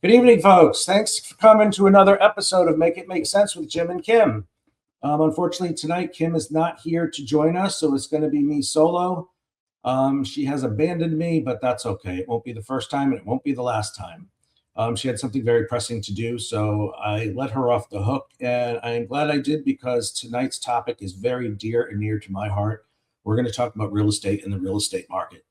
Good evening, folks. Thanks for coming to another episode of Make It Make Sense with Jim and Kim. Unfortunately, tonight, Kim is not here to join us, so it's going to be me solo. She has abandoned me, but that's okay. It won't be the first time, and it won't be the last time. She had something very pressing to do, so I let her off the hook, and I'm glad I did because tonight's topic is very dear and near to my heart. We're going to talk about real estate and the real estate market.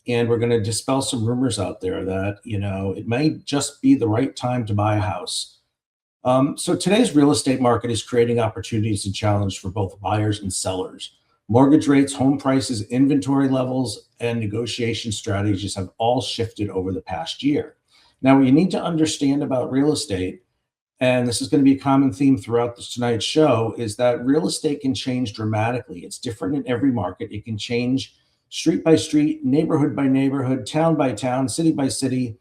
And we're going to dispel some rumors out there that, it may just be the right time to buy a house. So today's real estate market is creating opportunities and challenge for both buyers and sellers. Mortgage rates, home prices, inventory levels, and negotiation strategies have all shifted over the past year. Now, what you need to understand about real estate, and this is going to be a common theme throughout tonight's show, is that real estate can change dramatically. It's different in every market. It can change street by street, neighborhood by neighborhood, town by town, city by city,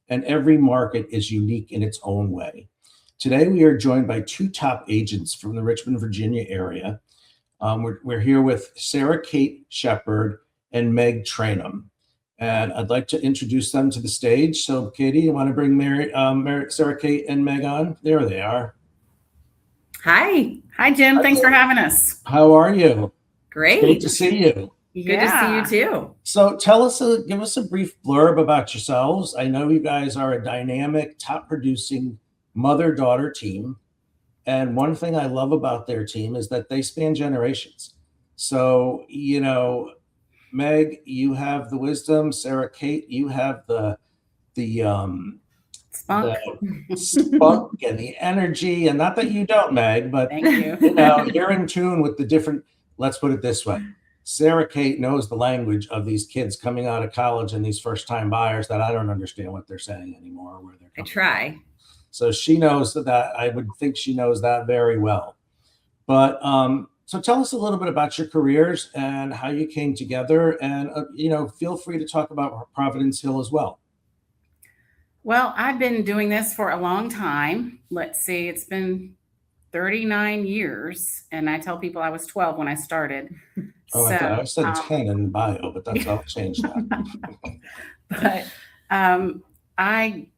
and every market is unique in its own way. Today, we are joined by two top agents from the Richmond, Virginia area. We're here with Sarah Kate Shepard and Meg Trainum. And I'd like to introduce them to the stage. So, Katie, you want to bring Sarah Kate and Meg on? There they are. Hi. Hi, Jim. Thanks for having us. How are you? Great. Great to see you. Good to see you too. So give us a brief blurb about yourselves. I know you guys are a dynamic, top producing mother-daughter team. And one thing I love about their team is that they span generations. So, Meg, you have the wisdom. Sarah Kate, you have the spunk. The spunk and the energy. And not that you don't, Meg, but thank you. You're in tune with the different, let's put it this way. Sarah Kate knows the language of these kids coming out of college and these first-time buyers that I don't understand what they're saying anymore or where they're coming I try. from. So she knows that. I would think she knows that very well. But so tell us a little bit about your careers and how you came together, and feel free to talk about Providence Hill as well. Well, I've been doing this for a long time. Let's see, it's been 39 years, and I tell people I was 12 when I started. Oh, so, I said 10 in the bio, but that's I'll change that. But I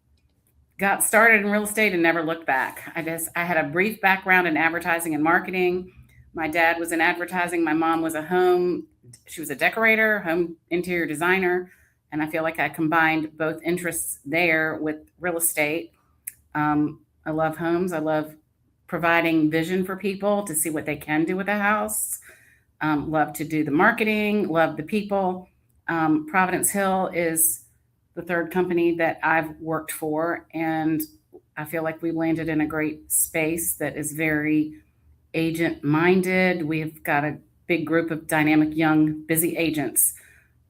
got started in real estate and never looked back. I had a brief background in advertising and marketing. My dad was in advertising. My mom was she was a decorator, home interior designer. And I feel like I combined both interests there with real estate. I love homes. I love providing vision for people to see what they can do with a house. Love to do the marketing, love the people. Providence Hill is the third company that I've worked for, and I feel like we landed in a great space that is very agent-minded. We've got a big group of dynamic, young, busy agents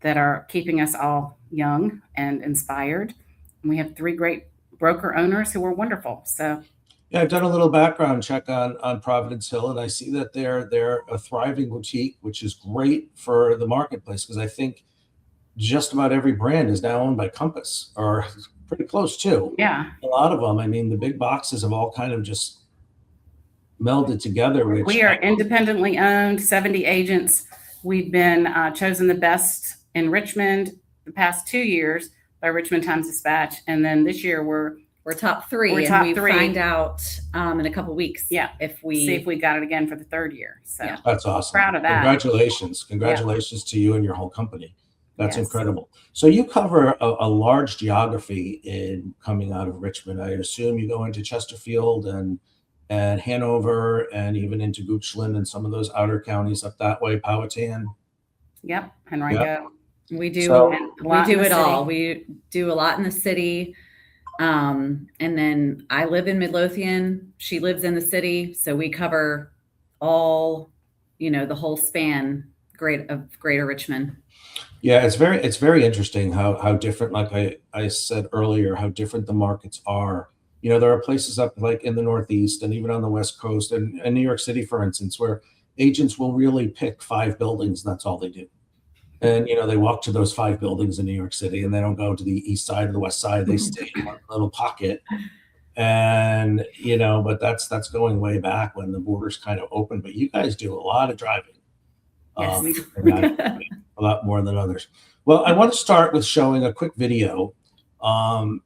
that are keeping us all young and inspired. And we have 3 great broker owners who are wonderful. So. Yeah, I've done a little background check on Providence Hill, and I see that they're a thriving boutique, which is great for the marketplace because I think just about every brand is now owned by Compass, or pretty close to. Yeah. A lot of them. I mean, the big boxes have all kind of just melded together. We are independently owned, 70 agents. We've been chosen the best in Richmond the past 2 years by Richmond Times-Dispatch, and then this year we're top 3. We're top 3. Find out in a couple weeks. Yeah, if we got it again for the 3rd year. So yeah. That's awesome. Proud of that. Congratulations to you and your whole company. That's incredible. So you cover a large geography in coming out of Richmond. I assume you go into Chesterfield and Hanover and even into Goochland and some of those outer counties up that way, Powhatan. Yep, Henrico. Yep. We do it all. We do a lot in the city. And then I live in Midlothian. She lives in the city. So we cover all, the whole span of Greater Richmond. Yeah, it's very interesting how different, like I said earlier, how different the markets are. There are places up like in the Northeast and even on the West Coast and New York City, for instance, where agents will really pick 5 buildings. And that's all they do. And, they walk to those 5 buildings in New York City and they don't go to the east side or the west side. They stay in one little pocket. And, but that's going way back when the borders kind of opened. But you guys do a lot of driving. Yes. A lot more than others. Well, I want to start with showing a quick video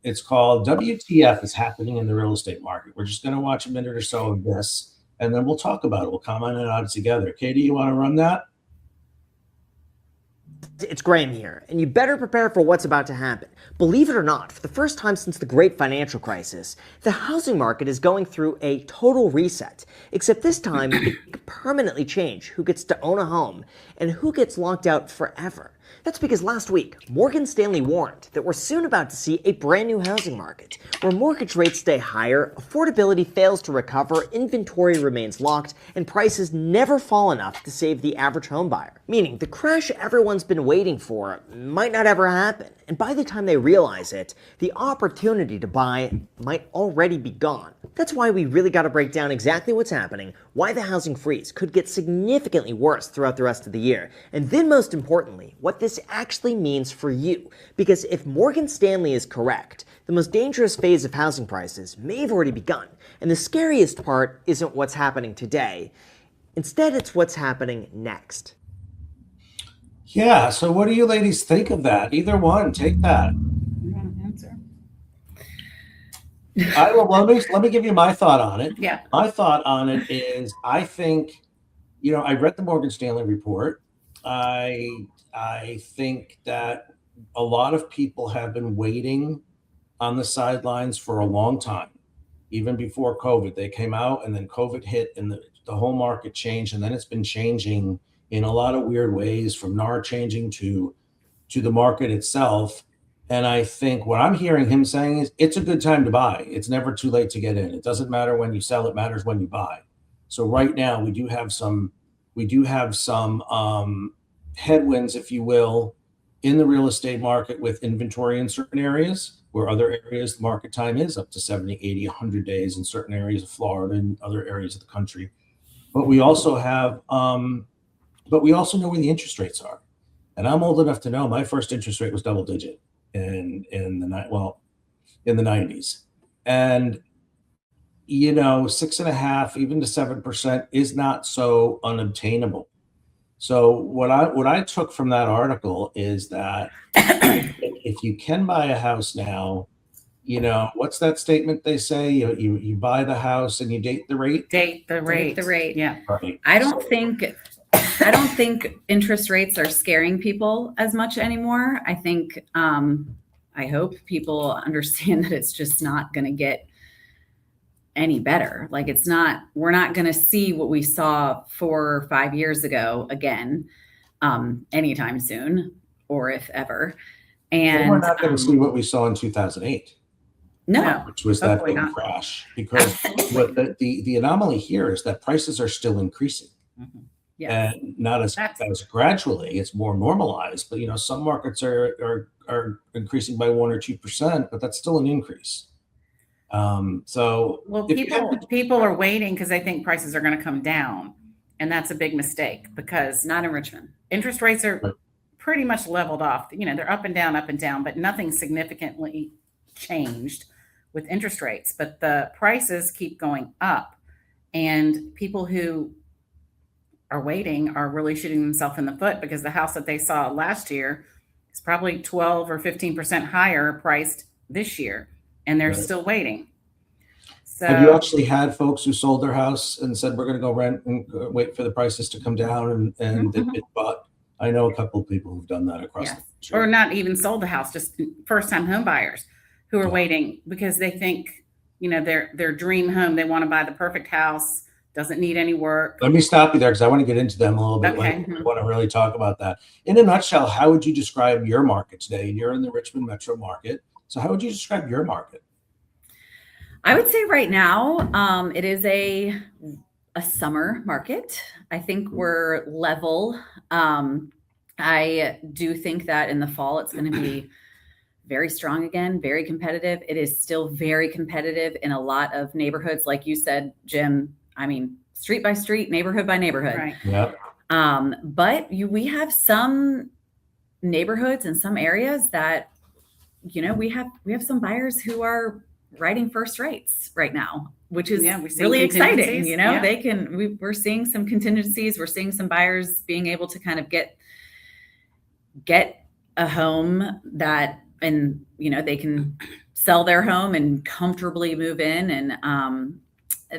It's called WTF is happening in the real estate market. We're just going to watch a minute or so of this, and then we'll talk about it. We'll comment on it together. Katie, you want to run that? It's Graham here, and you better prepare for what's about to happen. Believe it or not, for the first time since the great financial crisis, the housing market is going through a total reset. Except this time, it could permanently change who gets to own a home and who gets locked out forever. That's because last week, Morgan Stanley warned that we're soon about to see a brand new housing market, where mortgage rates stay higher, affordability fails to recover, inventory remains locked, and prices never fall enough to save the average home buyer. Meaning, the crash everyone's been waiting for might not ever happen, and by the time they realize it, the opportunity to buy might already be gone. That's why we really got to break down exactly what's happening, why the housing freeze could get significantly worse throughout the rest of the year, and then most importantly, what this actually means for you. Because if Morgan Stanley is correct, the most dangerous phase of housing prices may have already begun, and the scariest part isn't what's happening today. Instead, it's what's happening next. Yeah, so what do you ladies think of that? Either one, take that. You want to answer? Let me give you my thought on it. Yeah. My thought on it is, I think, I read the Morgan Stanley report. I think that a lot of people have been waiting on the sidelines for a long time, even before COVID. They came out and then COVID hit and the whole market changed, and then it's been changing in a lot of weird ways, from NAR changing to the market itself. And I think what I'm hearing him saying is it's a good time to buy. It's never too late to get in. It doesn't matter when you sell, it matters when you buy. So right now we do have some headwinds, if you will, in the real estate market with inventory in certain areas, where other areas the market time is up to 70, 80, 100 days in certain areas of Florida and other areas of the country. But we also have, but we also know where the interest rates are. And I'm old enough to know my first interest rate was double digit in the 90s. And 6.5%, even to 7% is not so unobtainable. So what I took from that article is that if you can buy a house now, what's that statement they say? You buy the house and you date the rate. Date the rate. Yeah. Right. I don't think interest rates are scaring people as much anymore. I think, I hope people understand that it's just not going to get any better. Like we're not going to see what we saw 4 or 5 years ago again, anytime soon, or if ever. And we're not going to see what we saw in 2008. No, which was that big crash, because what the anomaly here is that prices are still increasing. Mm-hmm. Yes. And not as gradually. It's more normalized, but some markets are increasing by 1 or 2%, but that's still an increase. People are waiting because they think prices are going to come down, and that's a big mistake, because not in Richmond. Interest rates are pretty much leveled off. They're up and down, but nothing significantly changed with interest rates. But the prices keep going up, and people who are waiting are really shooting themselves in the foot, because the house that they saw last year is probably 12 or 15% higher priced this year, and they're still waiting. So have you actually had folks who sold their house and said, we're going to go rent and wait for the prices to come down, and they've been bought? I know a couple of people who've done that across the country. Or not even sold the house, just first-time home buyers who are waiting because they think, their dream home, they want to buy the perfect house, doesn't need any work. Let me stop you there, because I want to get into them a little bit later. I want to really talk about that. In a nutshell, how would you describe your market today? You're in the Richmond metro market. So how would you describe your market? I would say right now, it is a summer market. I think we're level. I do think that in the fall, it's going to be very strong again, very competitive. It is still very competitive in a lot of neighborhoods. Like you said, Jim, street by street, neighborhood by neighborhood. Right. Yeah. But we have some neighborhoods and some areas that, we have some buyers who are writing first rates right now, which is really exciting. We're seeing some contingencies. We're seeing some buyers being able to kind of get a home that and they can sell their home and comfortably move in, and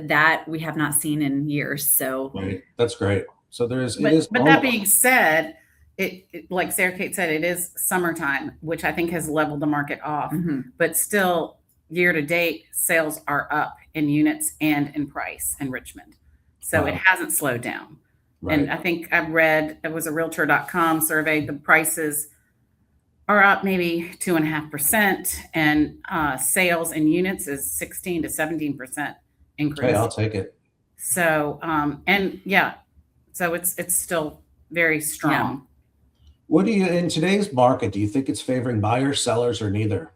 that we have not seen in years. So Right. That's great. So but that being said, it like Sarah Kate said, it is summertime, which I think has leveled the market off. But still, year to date, sales are up in units and in price in Richmond. So it hasn't slowed down. Right. And I think I read, it was a realtor.com survey, the prices are up maybe 2.5%, and sales in units is 16 to 17% increase. Okay, I'll take it. So, so it's still very strong. What in today's market, do you think it's favoring buyers, sellers, or neither?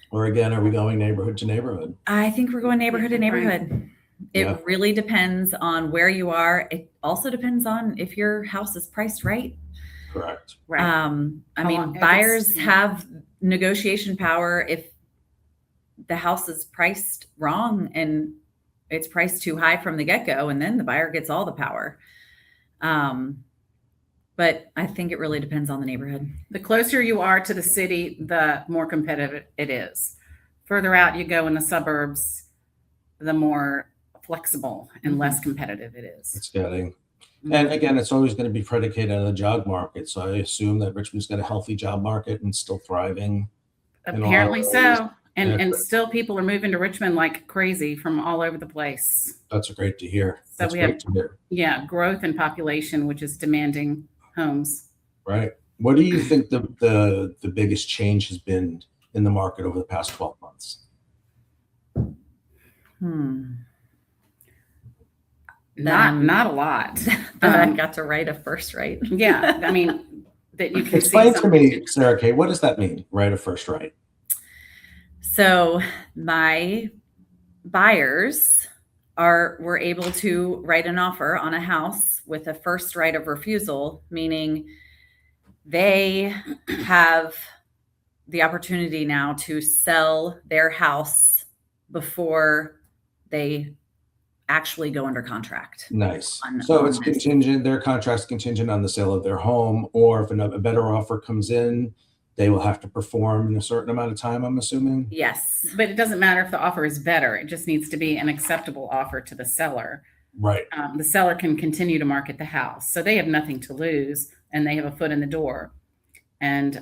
Or again, are we going neighborhood to neighborhood? I think we're going neighborhood to neighborhood. It really depends on where you are. It also depends on if your house is priced right. Correct. Right. I mean, buyers have negotiation power if the house is priced wrong and it's priced too high from the get-go, and then the buyer gets all the power. But I think it really depends on the neighborhood. The closer you are to the city, the more competitive it is. Further out you go in the suburbs, the more flexible and less competitive it is. It's getting. And again, it's always going to be predicated on the job market. So I assume that Richmond's got a healthy job market and still thriving. Apparently so. And still people are moving to Richmond like crazy from all over the place. That's great to hear. So That's we great have, to hear. Yeah, growth in population, which is demanding homes. Right. What do you think the biggest change has been in the market over the past 12 months? Not a lot. That I got to write a first right. Yeah, I mean that you can Explain see to me, Sarah Kate, what does that mean? Right of first right. So my buyers were able to write an offer on a house with a first right of refusal, meaning they have the opportunity now to sell their house before they actually go under contract. Nice. So it's contingent, their contract's contingent on the sale of their home, or if a better offer comes in, they will have to perform in a certain amount of time, I'm assuming? Yes. But it doesn't matter if the offer is better. It just needs to be an acceptable offer to the seller. Right. The seller can continue to market the house. So they have nothing to lose and they have a foot in the door. And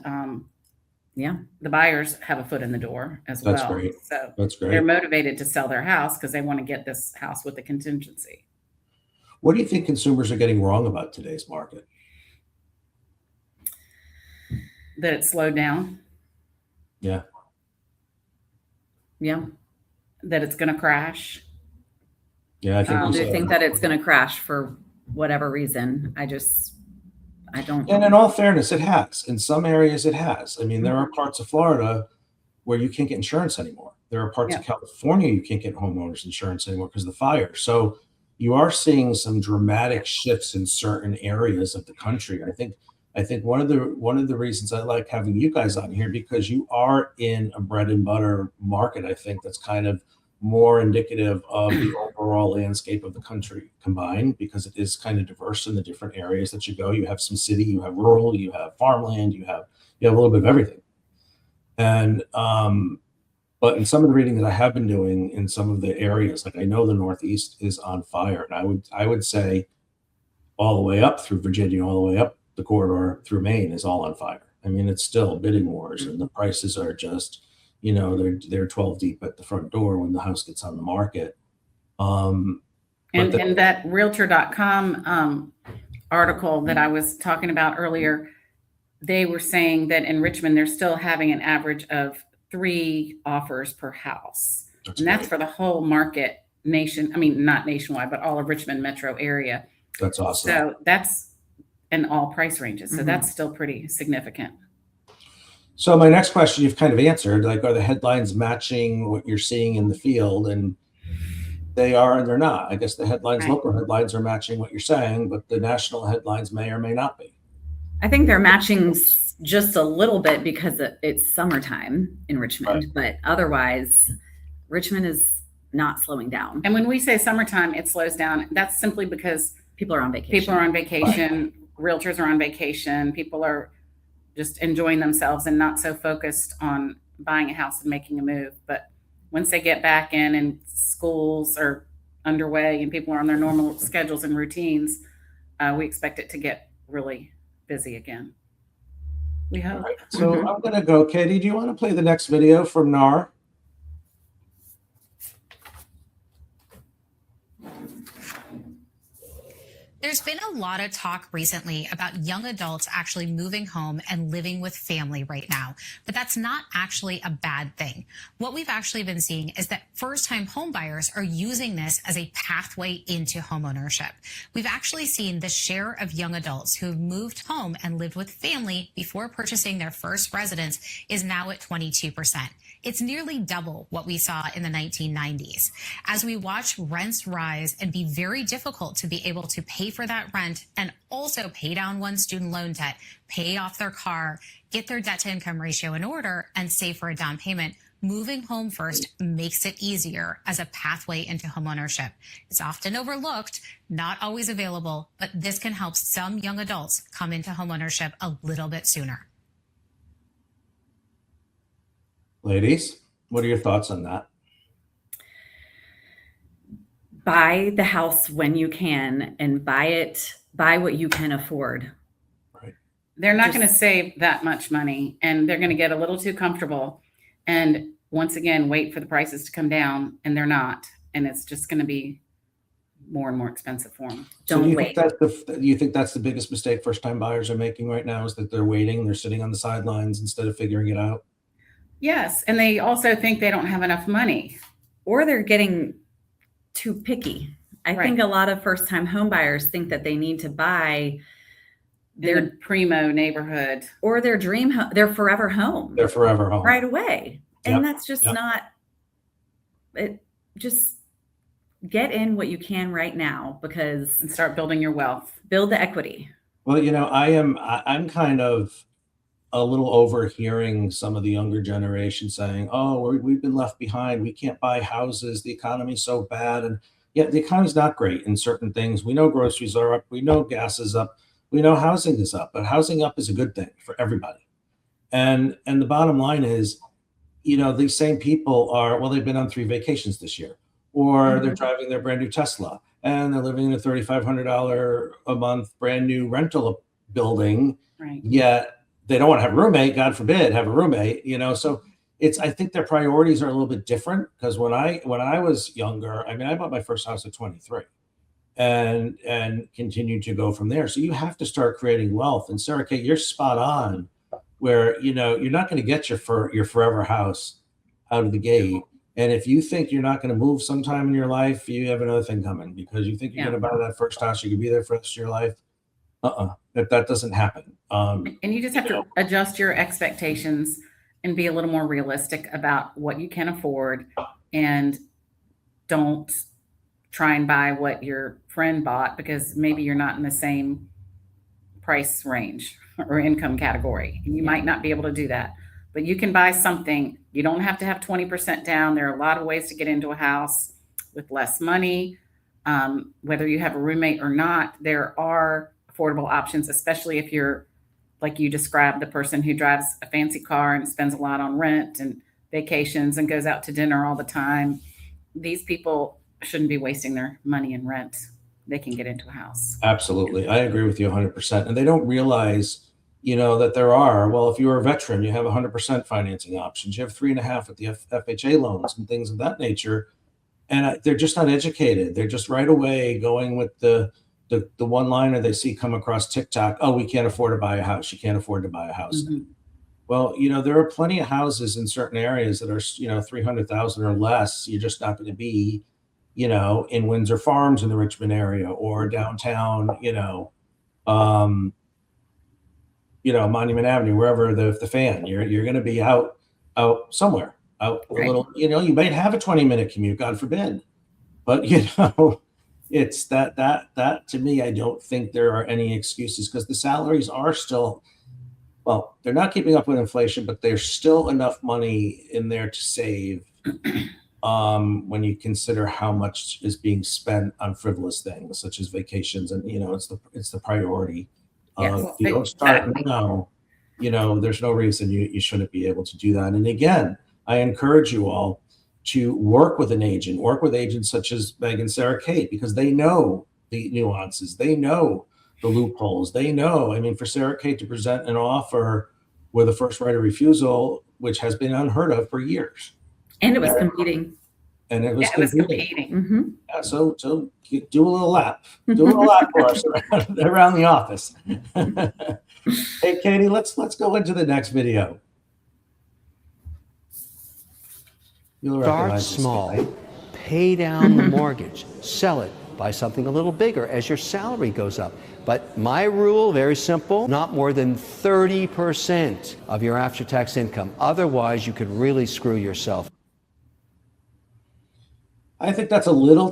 the buyers have a foot in the door as well. That's great. So That's great. They're motivated to sell their house because they want to get this house with the contingency. What do you think consumers are getting wrong about today's market? That it slowed down. Yeah. Yeah. That it's going to crash. Yeah, I think I do think that it's going to crash for whatever reason. I don't. And in all fairness, it has. In some areas, it has. I mean, there are parts of Florida where you can't get insurance anymore. There are parts of California you can't get homeowners insurance anymore because of the fire. So you are seeing some dramatic shifts in certain areas of the country. I think one of the reasons I like having you guys on here, because you are in a bread and butter market, I think that's kind of more indicative of the overall landscape of the country combined, because it is kind of diverse in the different areas that you go. You have some city, you have rural, you have farmland, you have a little bit of everything. And but in some of the reading that I have been doing in some of the areas, like I know the Northeast is on fire, and I would say all the way up through Virginia, all the way up the corridor through Maine is all on fire. I mean, it's still bidding wars, and the prices are just, they're 12 deep at the front door when the house gets on the market. And that realtor.com article that I was talking about earlier, they were saying that in Richmond, they're still having an average of 3 offers per house. That's for the whole market nation. I mean, not nationwide, but all of Richmond metro area. That's awesome. So that's in all price ranges. So that's still pretty significant. So my next question you've kind of answered, like, are the headlines matching what you're seeing in the field? And they are and they're not. I guess the headlines, local headlines are matching what you're saying, but the national headlines may or may not be. I think they're matching just a little bit because it's summertime in Richmond, but otherwise Richmond is not slowing down. And when we say summertime, it slows down. That's simply because people are on vacation. Realtors are on vacation. People are just enjoying themselves and not so focused on buying a house and making a move. But once they get back in and schools are underway and people are on their normal schedules and routines, we expect it to get really busy again. We hope. Right. So I'm going to go. Katie, do you want to play the next video from NAR? There's been a lot of talk recently about young adults actually moving home and living with family right now, but that's not actually a bad thing. What we've actually been seeing is that first-time homebuyers are using this as a pathway into homeownership. We've actually seen the share of young adults who have moved home and lived with family before purchasing their first residence is now at 22%. It's nearly double what we saw in the 1990s. As we watch rents rise and be very difficult to be able to pay for that rent and also pay down one student loan debt, pay off their car, get their debt to income ratio in order, and save for a down payment, moving home first makes it easier as a pathway into homeownership. It's often overlooked, not always available, but this can help some young adults come into homeownership a little bit sooner. Ladies, what are your thoughts on that? Buy the house when you can and buy what you can afford. Right. They're not going to save that much money, and they're going to get a little too comfortable. And once again, wait for the prices to come down, and they're not. And it's just going to be more and more expensive for them. Don't wait. Do you think that's the biggest mistake first-time buyers are making right now, is that they're waiting, they're sitting on the sidelines instead of figuring it out? Yes. And they also think they don't have enough money. Or they're getting too picky. I think a lot of first-time home buyers think that they need to buy Their primo neighborhood or their dream home, their forever home. They're forever home. Right away. And Yep. that's just Yep. not it. Just get in what you can right now, because and start building your wealth. build the equity. Well, I'm kind of a little overhearing some of the younger generation saying, "Oh, we've been left behind. We can't buy houses. The economy's so bad." And yeah, the economy's not great in certain things. We know groceries are up. We know gas is up. We know housing is up. But housing up is a good thing for everybody. And the bottom line is, these same people they've been on 3 vacations this year, or they're driving their brand new Tesla, and they're living in a $3,500 a month brand new rental building. Right. Yet they don't want to have a roommate, God forbid, have a roommate, so I think their priorities are a little bit different, because when I was younger, I bought my first house at 23 and continued to go from there. So you have to start creating wealth. And Sarah Kate, you're spot on, where, you're not going to get your forever house out of the gate. And if you think you're not going to move sometime in your life, you have another thing coming, because you think you're going to buy that first house, you could be there for the rest of your life. That doesn't happen. And you just have to adjust your expectations and be a little more realistic about what you can afford, and don't try and buy what your friend bought, because maybe you're not in the same price range or income category, and you might not be able to do that. But you can buy something. You don't have to have 20% down. There are a lot of ways to get into a house with less money. Whether you have a roommate or not, there are affordable options, especially if you're, like you described, the person who drives a fancy car and spends a lot on rent and vacations and goes out to dinner all the time. These people shouldn't be wasting their money in rent. They can get into a house. Absolutely. I agree with you 100%. And they don't realize, that there are, if you're a veteran, you have 100% financing options. You have 3.5 at the FHA loans and things of that nature. And they're just not educated. They're just right away going with the one-liner they see come across TikTok. Oh, we can't afford to buy a house. You can't afford to buy a house. Mm-hmm. Well, there are plenty of houses in certain areas that are, 300,000 or less. You're just not going to be, in Windsor Farms in the Richmond area, or downtown, Monument Avenue, wherever the fan. You're going to be out somewhere, out a little. You might have a 20-minute commute, God forbid, but it's that to me, I don't think there are any excuses, because the salaries are still, they're not keeping up with inflation, but there's still enough money in there to save when you consider how much is being spent on frivolous things such as vacations. And it's the priority. Yes, If you don't start now, there's no reason you shouldn't be able to do that. And again, I encourage you all to work with an agent, work with agents such as Meg and Sarah Kate, because they know the nuances, they know the loopholes, they know. I mean, for Sarah Kate to present an offer with a first right of refusal, which has been unheard of for years. And it was competing. And it was Yeah, it was competing. competing. Mm-hmm. Yeah, so do a little lap. Do a little lap for us around the office. Hey, Katie, let's go into the next video. You'll Start recognize this small, guy. pay down the mortgage, sell it, buy something a little bigger as your salary goes up. But my rule, very simple, not more than 30% of your after-tax income. Otherwise, you could really screw yourself. I think that's a little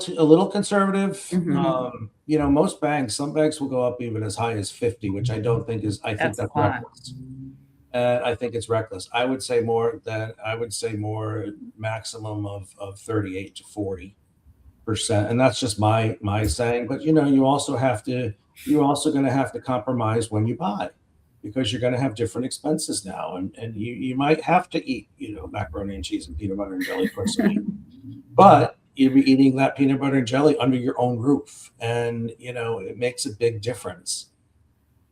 conservative. Mhm. Most banks, some banks will go up even as high as 50, which I don't think is. I think That's that's a lot. reckless. And I think it's reckless. I would say more maximum of 38 to 40%, and that's just my saying. But you're also going to have to compromise when you buy, because you're going to have different expenses now, and you might have to eat macaroni and cheese and peanut butter and jelly twice a week, but you'll be eating that peanut butter and jelly under your own roof, and it makes a big difference.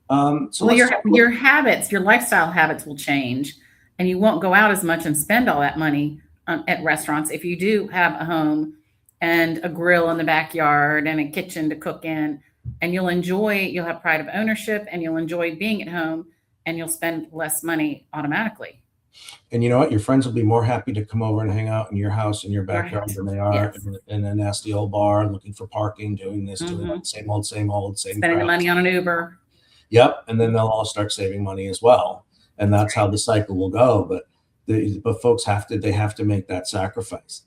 So Well, your habits, your lifestyle habits will change, and you won't go out as much and spend all that money at restaurants if you do have a home and a grill in the backyard and a kitchen to cook in, and you'll have pride of ownership, and you'll enjoy being at home, and you'll spend less money automatically. And you know what? Your friends will be more happy to come over and hang out in your house, in your backyard, Right. than they are Yes. in a nasty old bar, looking for parking, doing this, doing that, same old, same Spending the crap. money on an Uber. Yep, and then they'll all start saving money as well, and that's how the cycle will go. But folks have to make that sacrifice.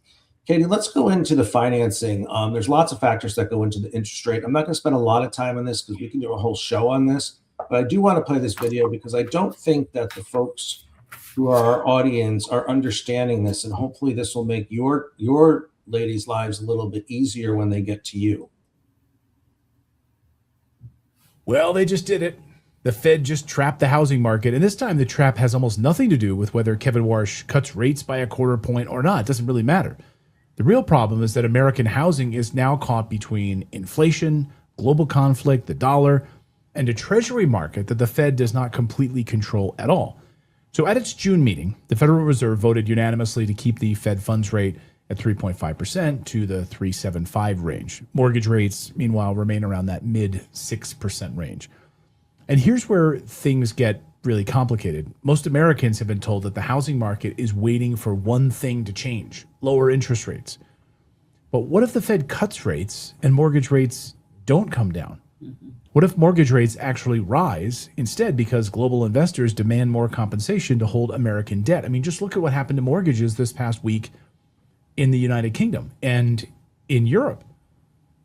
Katie, let's go into the financing. There's lots of factors that go into the interest rate. I'm not going to spend a lot of time on this because we can do a whole show on this, but I do want to play this video because I don't think that the folks who are our audience are understanding this, and hopefully this will make your ladies' lives a little bit easier when they get to you. Well, they just did it. The Fed just trapped the housing market, and this time the trap has almost nothing to do with whether Kevin Warsh cuts rates by a quarter point or not. It doesn't really matter. The real problem is that American housing is now caught between inflation, global conflict, the dollar, and a treasury market that the Fed does not completely control at all. So at its June meeting, the Federal Reserve voted unanimously to keep the Fed funds rate at 3.5% to the 3.75 range. Mortgage rates, meanwhile, remain around that mid 6% range. And here's where things get really complicated. Most Americans have been told that the housing market is waiting for one thing to change: lower interest rates. But what if the Fed cuts rates and mortgage rates don't come down? What if mortgage rates actually rise instead because global investors demand more compensation to hold American debt? I mean, just look at what happened to mortgages this past week in the United Kingdom and in Europe.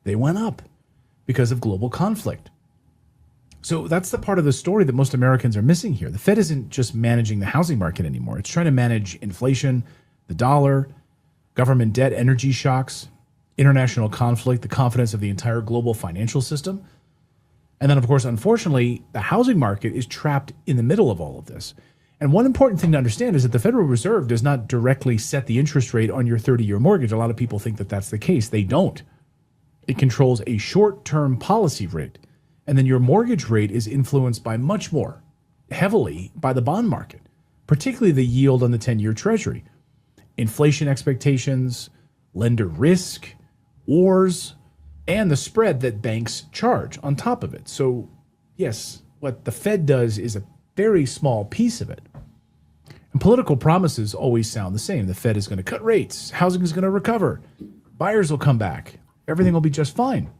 They went up because of global conflict. So that's the part of the story that most Americans are missing here. The Fed isn't just managing the housing market anymore. It's trying to manage inflation, the dollar, government debt, energy shocks, international conflict, the confidence of the entire global financial system. And then, of course, unfortunately, the housing market is trapped in the middle of all of this. And one important thing to understand is that the Federal Reserve does not directly set the interest rate on your 30-year mortgage. A lot of people think that that's the case. They don't. It controls a short-term policy rate. And then your mortgage rate is influenced by much more heavily by the bond market, particularly the yield on the 10-year Treasury, inflation expectations, lender risk, wars, and the spread that banks charge on top of it. So, yes, what the Fed does is a very small piece of it. And political promises always sound the same. The Fed is going to cut rates. Housing is going to recover. Buyers will come back. Everything will be just fine.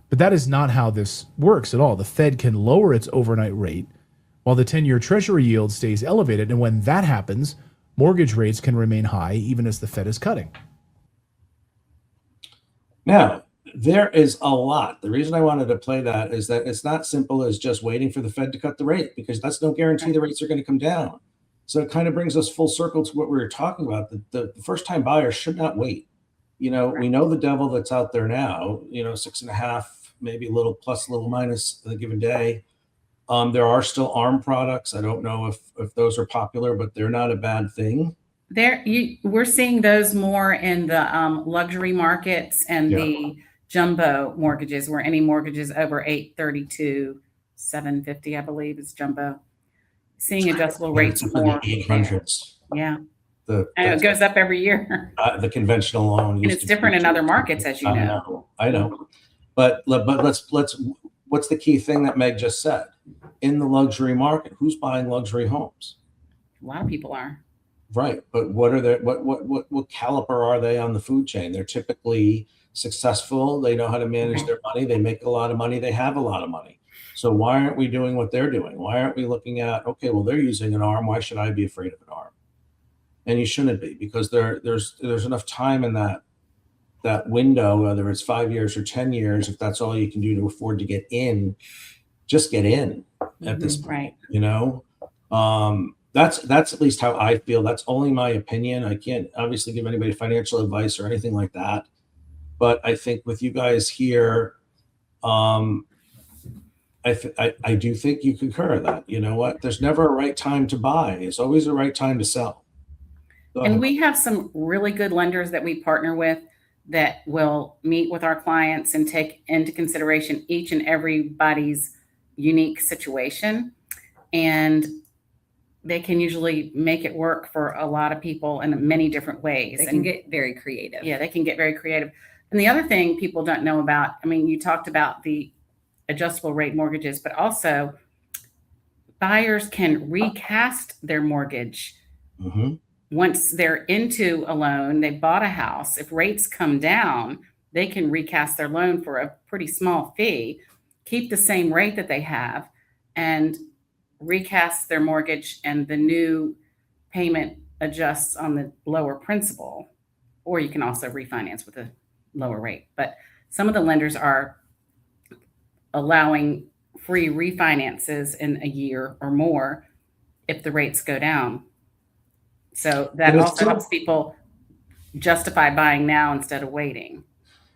But that is not how this works at all. The Fed can lower its overnight rate while the 10-year Treasury yield stays elevated. And when that happens, mortgage rates can remain high even as the Fed is cutting. Now, there is a lot. The reason I wanted to play that is that it's not simple as just waiting for the Fed to cut the rate, because that's no guarantee the rates are going to come down. So it kind of brings us full circle to what we were talking about. The first-time buyers should not wait. We know the devil that's out there now, 6.5, maybe a little plus, a little minus on a given day. There are still ARM products. I don't know if those are popular, but they're not a bad thing. We're seeing those more in the luxury markets and the jumbo mortgages, where any mortgages over 832, 750, I believe, is jumbo. Seeing adjustable rates more. 800s. Yeah. And it goes up every year. The conventional loan. And it's different in other markets, as you know. I know. But what's the key thing that Meg just said? In the luxury market, who's buying luxury homes? A lot of people are. Right, but what caliber are they on the food chain? They're typically successful. They know how to manage their money. They make a lot of money. They have a lot of money. So why aren't we doing what they're doing? Why aren't we looking at, okay, well, they're using an ARM. Why should I be afraid of an ARM? And you shouldn't be, because there's enough time in that window, whether it's 5 years or 10 years, if that's all you can do to afford to get in, just get in at this point. Right. You know, that's at least how I feel. That's only my opinion. I can't obviously give anybody financial advice or anything like that. But I think with you guys here, I do think you concur that, you know what, there's never a right time to buy. It's always a right time to sell. And we have some really good lenders that we partner with that will meet with our clients and take into consideration each and everybody's unique situation. And they can usually make it work for a lot of people in many different ways. They can get very creative. Yeah, they can get very creative. And the other thing people don't know about, I mean, you talked about the adjustable rate mortgages, but also buyers can recast their mortgage. Mm-hmm. Once they're into a loan, they bought a house. If rates come down, they can recast their loan for a pretty small fee, keep the same rate that they have, and recast their mortgage, and the new payment adjusts on the lower principal. Or you can also refinance with a lower rate. But some of the lenders are allowing free refinances in a year or more if the rates go down. So that also helps people justify buying now instead of waiting.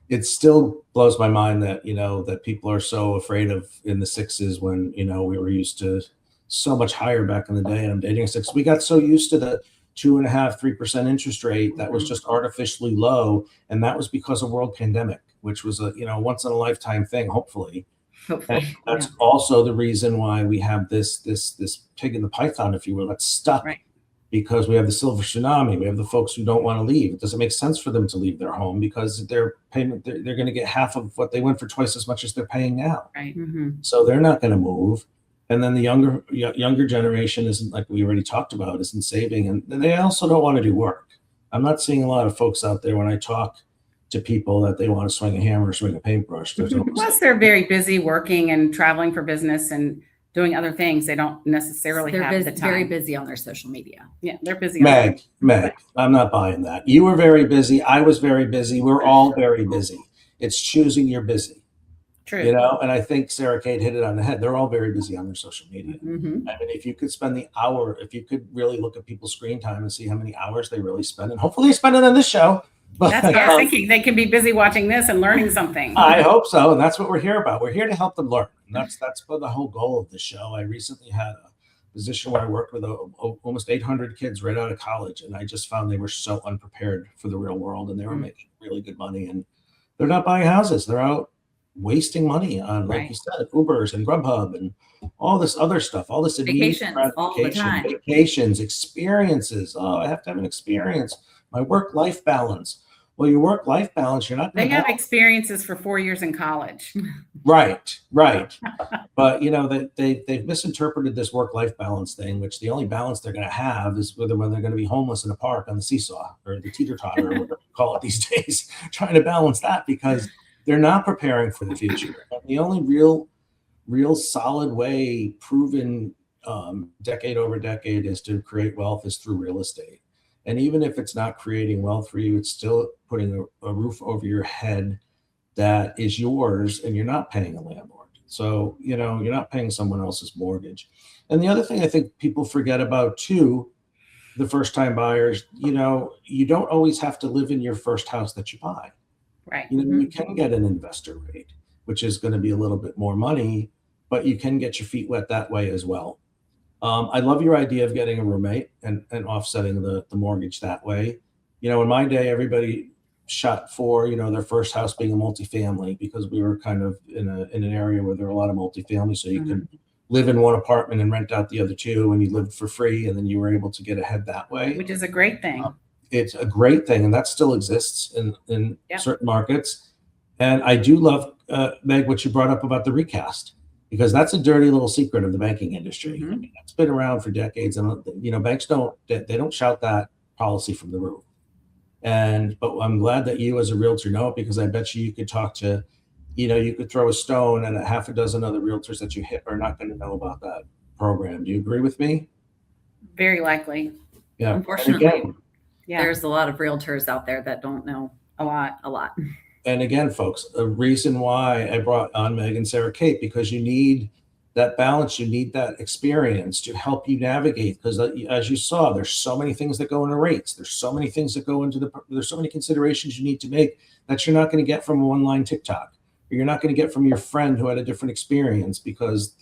It still blows my mind that, you know, that people are so afraid of in the sixes when, you know, we were used to so much higher back in the day. And I'm dating a six. We got so used to the 2.5%, 3% interest rate that was just artificially low. And that was because of world pandemic, which was a, you know, once in a lifetime thing, hopefully. And that's also the reason why we have this pig in the python, if you will, that's stuck. Right. Because we have the silver tsunami, we have the folks who don't want to leave. It doesn't make sense for them to leave their home because their payment, they're going to get half of what they went for, twice as much as they're paying now. Right. So they're not going to move. And then the younger generation isn't, like we already talked about, isn't saving, and they also don't want to do work. I'm not seeing a lot of folks out there when I talk to people that they want to swing a hammer or swing a paintbrush. Plus, they're very busy working and traveling for business and doing other things. They don't necessarily have the time. Very busy on their social media. Yeah, they're busy. Meg, I'm not buying that. You were very busy. I was very busy. We're all very busy. It's choosing your busy. True. You know, and I think Sarah Kate hit it on the head. They're all very busy on their social media. Mm-hmm. I mean, if you could spend the hour, if you could really look at people's screen time and see how many hours they really spend, and hopefully they spend it on this show. But that's what I was thinking. They can be busy watching this and learning something. I hope so. And that's what we're here about. We're here to help them learn. And that's the whole goal of the show. I recently had a position where I worked with almost 800 kids right out of college. And I just found they were so unprepared for the real world, and they were making really good money. And they're not buying houses. They're out wasting money on, like you said, Ubers and Grubhub and all this other stuff, all this vacations all the time. Vacations, experiences. Oh, I have to have an experience. My work-life balance. Well, your work-life balance, you're not. They have experiences for 4 years in college. Right. But, you know, they've misinterpreted this work-life balance thing, which the only balance they're going to have is when they're going to be homeless in a park on the seesaw or the teeter-totter, or whatever you call it these days, trying to balance that because they're not preparing for the future. And the only real solid way, proven decade over decade, is to create wealth is through real estate. And even if it's not creating wealth for you, it's still putting a roof over your head that is yours, and you're not paying a landlord. So, you know, you're not paying someone else's mortgage. And the other thing I think people forget about too, the first-time buyers, you know, you don't always have to live in your first house that you buy. Right. You know, you can get an investor rate, which is going to be a little bit more money, but you can get your feet wet that way as well. I love your idea of getting a roommate and offsetting the mortgage that way. In my day, everybody shot for, their first house being a multifamily, because we were kind of in an area where there were a lot of multifamily. So you could live in one apartment and rent out the other two, and you lived for free, and then you were able to get ahead that way. Which is a great thing. It's a great thing, and that still exists in certain markets. And I do love, Meg, what you brought up about the recast, because that's a dirty little secret of the banking industry. I mean, it's been around for decades, and banks don't shout that policy from the roof. But I'm glad that you as a realtor know it, because I bet you could talk to, you could throw a stone, and a half a dozen other realtors that you hit are not going to know about that program. Do you agree with me? Very likely. Yeah. Unfortunately, there's a lot of realtors out there that don't know a lot. And again, folks, a reason why I brought on Meg and Sarah Kate, because you need that balance, you need that experience to help you navigate. Because as you saw, there's so many things that go into rates. There's so many things that go into there's so many considerations you need to make that you're not going to get from a one-line TikTok. Or you're not going to get from your friend who had a different experience because,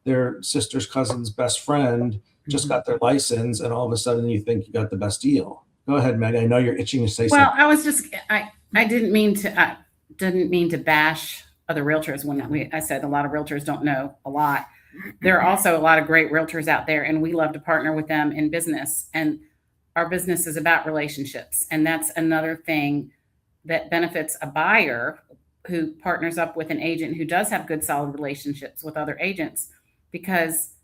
their sister's cousin's best friend just got their license, and all of a sudden you think you got the best deal. Go ahead, Meg. I know you're itching to say something. Well, I didn't mean to bash other realtors when I said a lot of realtors don't know a lot. There are also a lot of great realtors out there, and we love to partner with them in business. And our business is about relationships. And that's another thing that benefits a buyer who partners up with an agent who does have good, solid relationships with other agents. Because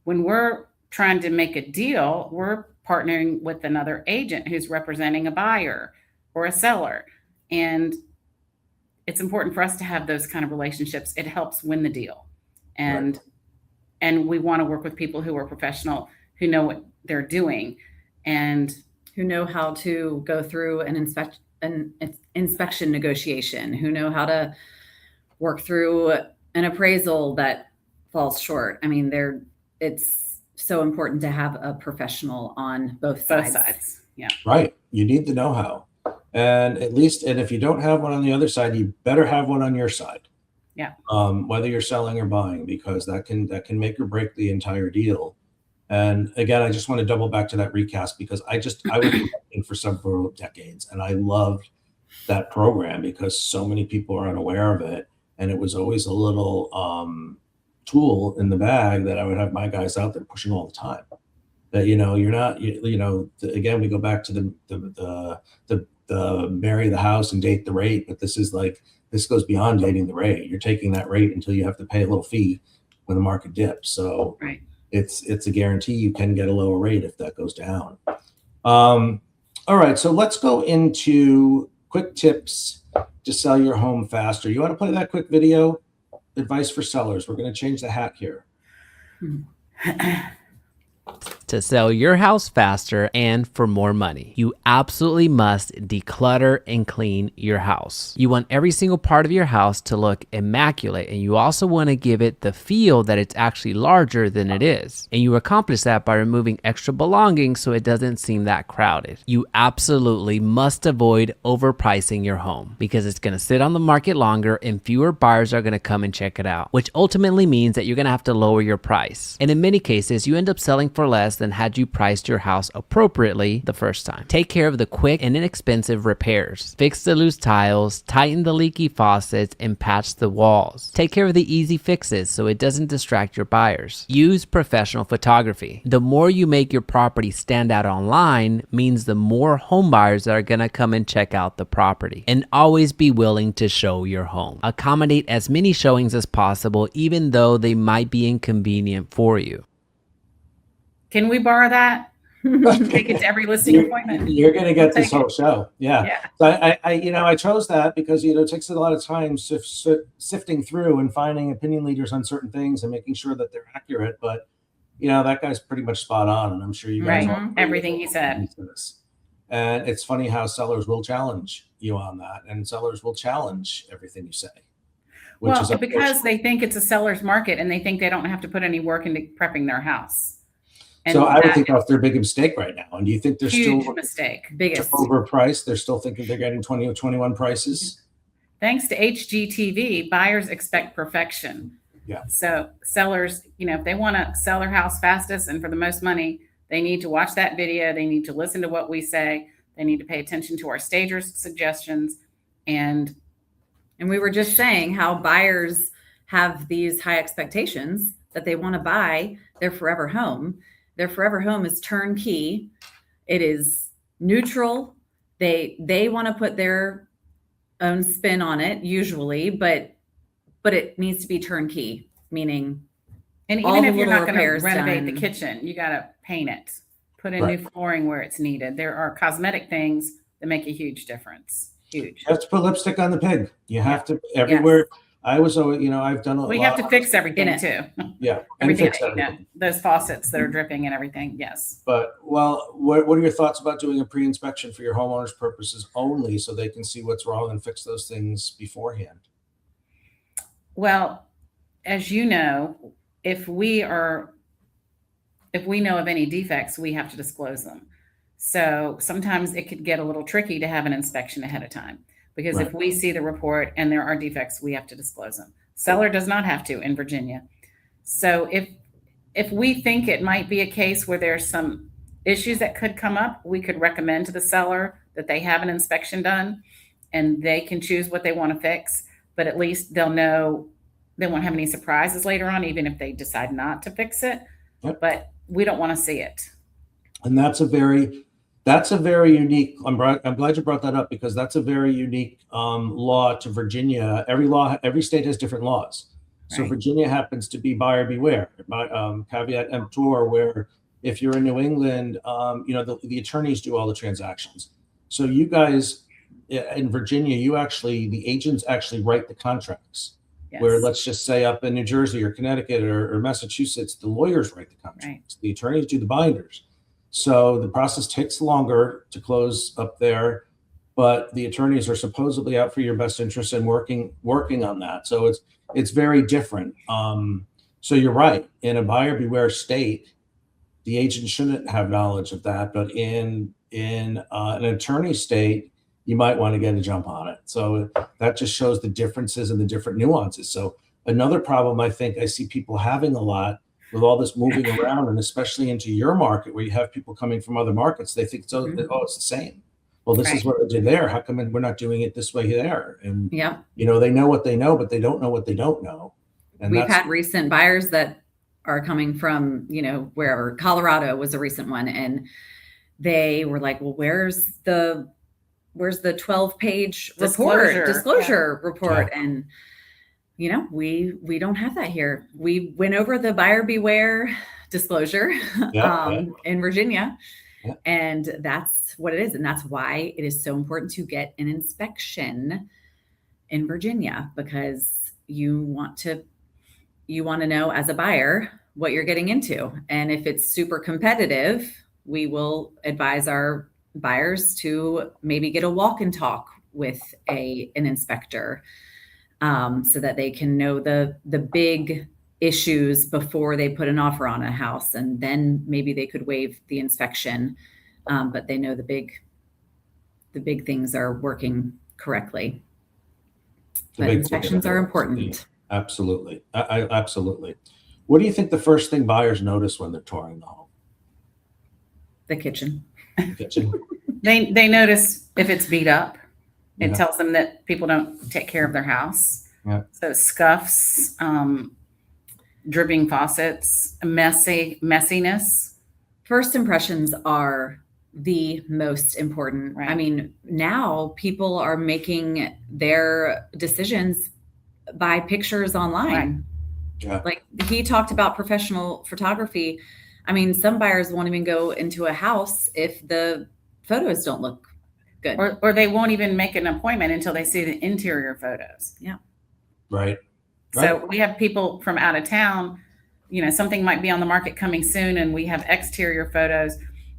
when we're trying to make a deal, we're partnering with another agent who's representing a buyer or a seller. And it's important for us to have those kind of relationships. It helps win the deal. And we want to work with people who are professional, who know what they're doing, and who know how to go through an inspection negotiation, who know how to work through an appraisal that falls short. I mean, it's so important to have a professional on both sides. Yeah. Right. You need the know-how. And if you don't have one on the other side, you better have one on your side. Yeah. Whether you're selling or buying, because that can make or break the entire deal. And again, I just want to double back to that recast, because I was working for several decades, and I loved that program because so many people are unaware of it. And it was always a little tool in the bag that I would have my guys out there pushing all the time. That, you're not, again, we go back to the marry the house and date the rate, but this goes beyond dating the rate. You're taking that rate until you have to pay a little fee when the market dips. So it's a guarantee you can get a lower rate if that goes down. All right, so let's go into quick tips to sell your home faster. You want to play that quick video? Advice for sellers. We're going to change the hat here. To sell your house faster and for more money, you absolutely must declutter and clean your house. You want every single part of your house to look immaculate, and you also want to give it the feel that it's actually larger than it is. And you accomplish that by removing extra belongings so it doesn't seem that crowded. You absolutely must avoid overpricing your home, because it's going to sit on the market longer and fewer buyers are going to come and check it out, which ultimately means that you're going to have to lower your price. And in many cases, you end up selling for less than had you priced your house appropriately the first time. Take care of the quick and inexpensive repairs. Fix the loose tiles, tighten the leaky faucets, and patch the walls. Take care of the easy fixes so it doesn't distract your buyers. Use professional photography. The more you make your property stand out online means the more home buyers that are going to come and check out the property. And always be willing to show your home. Accommodate as many showings as possible, even though they might be inconvenient for you. Can we borrow that? Take it to every listing appointment. You're going to get this whole show. Yeah. So I chose that because, it takes a lot of time sifting through and finding opinion leaders on certain things and making sure that they're accurate. But, that guy's pretty much spot on. And I'm sure you guys all everything he said. And it's funny how sellers will challenge you on that, and sellers will challenge everything you say. Well, because they think it's a seller's market and they think they don't have to put any work into prepping their house. And so I would think that's their big mistake right now. And do you think they're huge still mistake, biggest overpriced? They're still thinking they're getting 20 or 21 prices. Thanks to HGTV, buyers expect perfection. Yeah. So sellers, if they want to sell their house fastest and for the most money, they need to watch that video. They need to listen to what we say. They need to pay attention to our stagers' suggestions. And we were just saying how buyers have these high expectations that they want to buy their forever home. Their forever home is turnkey. It is neutral. They want to put their own spin on it usually, but it needs to be turnkey, meaning And all even the if you're little not going to repairs renovate the done. kitchen, you got to paint it, put in Right. new flooring where it's needed. There are cosmetic things that make a huge difference. Huge. You have to put lipstick on the pig. You have to everywhere. I was always, I've done a We lot. have to fix everything In it. too. Yeah, and Everything, fix everything. those faucets that are dripping and everything. Yes. But what are your thoughts about doing a pre-inspection for your homeowners' purposes only, so they can see what's wrong and fix those things beforehand? Well, as you know, if we know of any defects, we have to disclose them. So sometimes it could get a little tricky to have an inspection ahead of time, because if we see the report and there are defects, we have to disclose them. Seller does not have to in Virginia. So if we think it might be a case where there's some issues that could come up, we could recommend to the seller that they have an inspection done and they can choose what they want to fix, but at least they'll know they won't have any surprises later on, even if they decide not to fix it. Yep. But we don't want to see it. And that's a very unique. I'm glad you brought that up, because that's a very unique law to Virginia. Every state has different laws. So Right. Virginia happens to be buyer beware, caveat emptor, where if you're in New England, the attorneys do all the transactions. So you guys in Virginia, the agents actually write the contracts. Yes. Where, let's just say, up in New Jersey or Connecticut or Massachusetts, the lawyers write the contracts. Right. The attorneys do the binders. So the process takes longer to close up there, but the attorneys are supposedly out for your best interest and working on that. So it's very different. So you're right. In a buyer beware state, the agent shouldn't have knowledge of that, but in an attorney state, you might want to get a jump on it. So that just shows the differences and the different nuances. So another problem I think I see people having a lot with all this moving around, and especially into your market where you have people coming from other markets, they think, it's the same. Well, this is what I did there. How come we're not doing it this way there? And, they know what they know, but they don't know what they don't know. And we've had recent buyers that are coming from, wherever. Colorado was a recent one. And they were like, well, where's the 12-page disclosure report? Yeah. And we don't have that here. We went over the buyer beware disclosure in Virginia, and that's what it is. And that's why it is so important to get an inspection in Virginia, because you want to know as a buyer what you're getting into. And if it's super competitive, we will advise our buyers to maybe get a walk and talk with an inspector, so that they can know the big issues before they put an offer on a house, and then maybe they could waive the inspection, but they know the big things are working correctly. But inspections are important. Absolutely. Absolutely. What do you think the first thing buyers notice when they're touring the home? The kitchen. They notice if it's beat up. It tells them that people don't take care of their house. Yeah. So scuffs, dripping faucets, messiness. First impressions are the most important. Right. I mean, now people are making their decisions by pictures online. Right. Yeah. Like he talked about professional photography. I mean, some buyers won't even go into a house if the photos don't look good. Or they won't even make an appointment until they see the interior photos. Yeah. Right. So we have people from out of town, something might be on the market coming soon and we have exterior photos,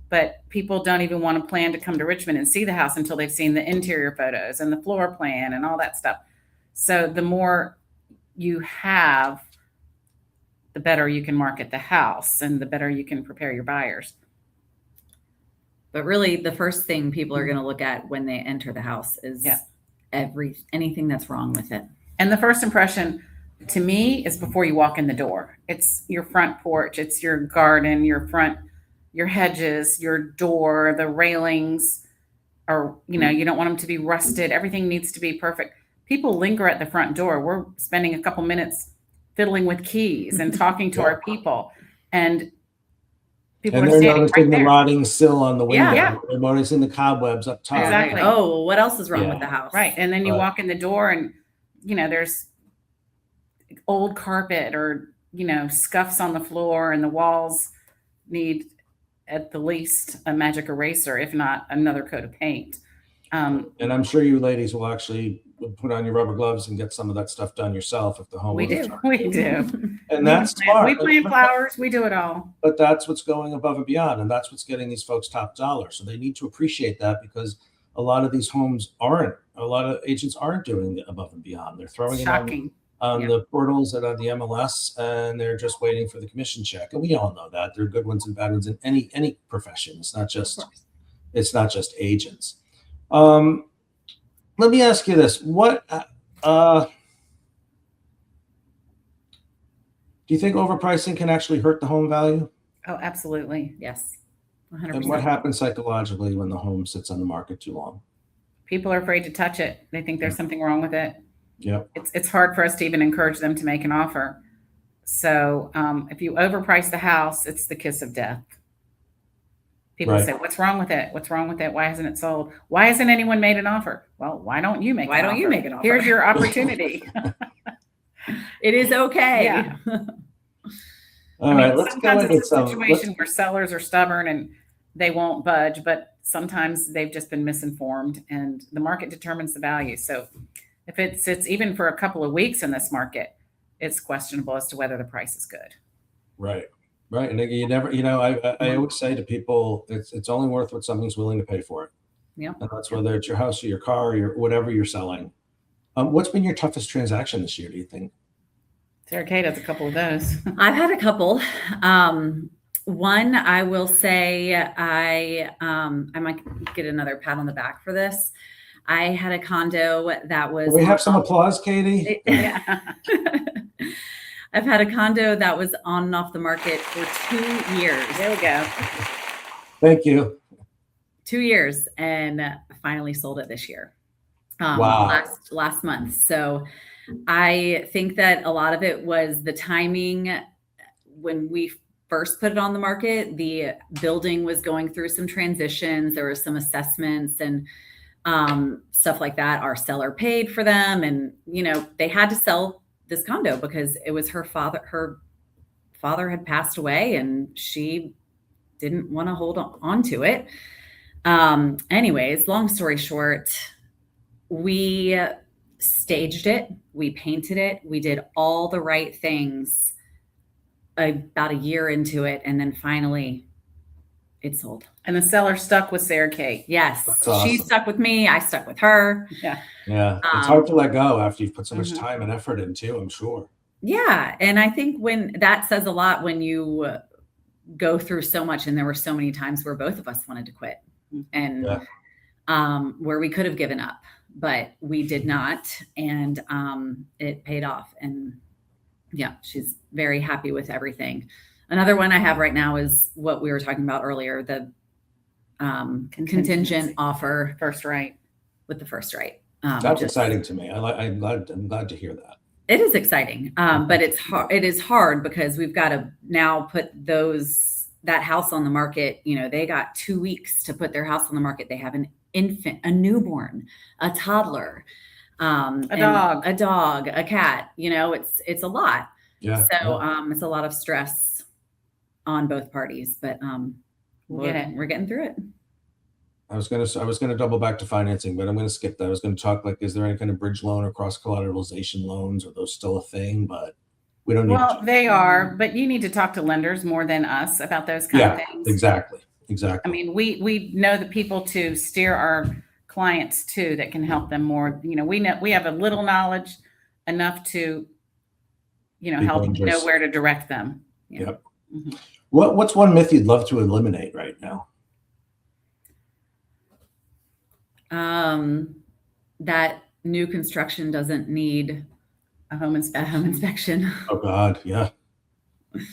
but people don't even want to plan to come to Richmond and see the house until they've seen the interior photos and the floor plan and all that stuff. So the more you have, the better you can market the house and the better you can prepare your buyers. But really, the first thing people are going to look at when they enter the house is anything that's wrong with it. And the first impression to me, is before you walk in the door. It's your front porch, it's your garden, your hedges, your door, the railings are, you don't want them to be rusted. Everything needs to be perfect. People linger at the front door. We're spending a couple minutes fiddling with keys and talking to our people. And people And are they're standing noticing right the there. rotting sill on the window. Yeah. They're noticing the cobwebs up top. Exactly. Oh, well, what else is wrong Yeah. with the house? Right. And then you Right. walk in the door and, there's old carpet or, scuffs on the floor, and the walls need at the least a magic eraser, if not another coat of paint. And I'm sure you ladies will actually put on your rubber gloves and get some of that stuff done yourself if the homeowners We do. are. We do. And that's smart. We plant flowers. We do it all. But that's what's going above and beyond, and that's what's getting these folks top dollar. So they need to appreciate that, because a lot of these homes a lot of agents aren't doing the above and beyond. They're throwing it Shocking. on Yeah. the portals and on the MLS, and they're just waiting for the commission check. And we all know that there are good ones and bad ones in any profession. It's not just agents. Let me ask you this: what do you think overpricing can actually hurt the home value? Oh, absolutely. Yes, And 100%. what happens psychologically when the home sits on the market too long? People are afraid to touch it. They think there's something wrong with it. Yep. It's hard for us to even encourage them to make an offer. So if you overprice the house, it's the kiss of death. People Right. say, "What's wrong with it? What's wrong with it? Why hasn't it sold? Why hasn't anyone made an offer?" Well, why don't you make? Why an don't you offer? make an offer? Here's your opportunity. It is okay. Yeah. All right, let's go sometimes into it's a situation where sellers are stubborn and they won't budge, but sometimes they've just been misinformed, and the market determines the value. So if it sits even for a couple of weeks in this market, it's questionable as to whether the price is good. Right. And you never, I always say to people, it's only worth what somebody's willing to pay for it. Yeah. And that's whether it's your house or your car or whatever you're selling. What's been your toughest transaction this year, do you think? Sarah Kate has a couple of those. I've had a couple. One, I will say I might get another pat on the back for this. I had a condo that was. Can we have some applause, Katie? Yeah. I've had a condo that was on and off the market for 2 years. There we go. Thank you. 2 years, and finally sold it this year. Wow. Last month. So I think that a lot of it was the timing. When we first put it on the market, the building was going through some transitions. There were some assessments and stuff like that. Our seller paid for them, and they had to sell this condo because it was her father had passed away, and she didn't want to hold on to it. Anyways, long story short, we staged it, we painted it, we did all the right things about a year into it, and then finally it sold. And the seller stuck with Sarah Kate. Yes. That's awesome. She stuck with me, I stuck with her. Yeah. Yeah. It's hard to let go after you've put so much time and effort into, I'm sure. Yeah. And I think when that says a lot when you go through so much, and there were so many times where both of us wanted to quit and where we could have given up, but we did not. And it paid off. And yeah, she's very happy with everything. Another one I have right now is what we were talking about earlier, the contingent offer First right. with the first right. That's exciting to me. I'm glad to hear that. It is exciting, but it's hard. It is hard because we've got to now put that house on the market. They got 2 weeks to put their house on the market. They have an infant, a newborn, a toddler, a dog, a cat. It's a lot. Yeah. So it's a lot of stress on both parties, but we're getting through it. I was gonna double back to financing, but I'm gonna skip that. I was gonna talk is there any kind of bridge loan or cross collateralization loans? Are those still a thing? But we don't need. Well, they are, but you need to talk to lenders more than us about those kind of things. Exactly. I mean, we know the people to steer our clients to that can help them more. We have a little knowledge enough to, help know where to direct them. Yep. Mm-hmm. What's one myth you'd love to eliminate right now? That new construction doesn't need A home A inspection. home inspection. Oh God, yeah.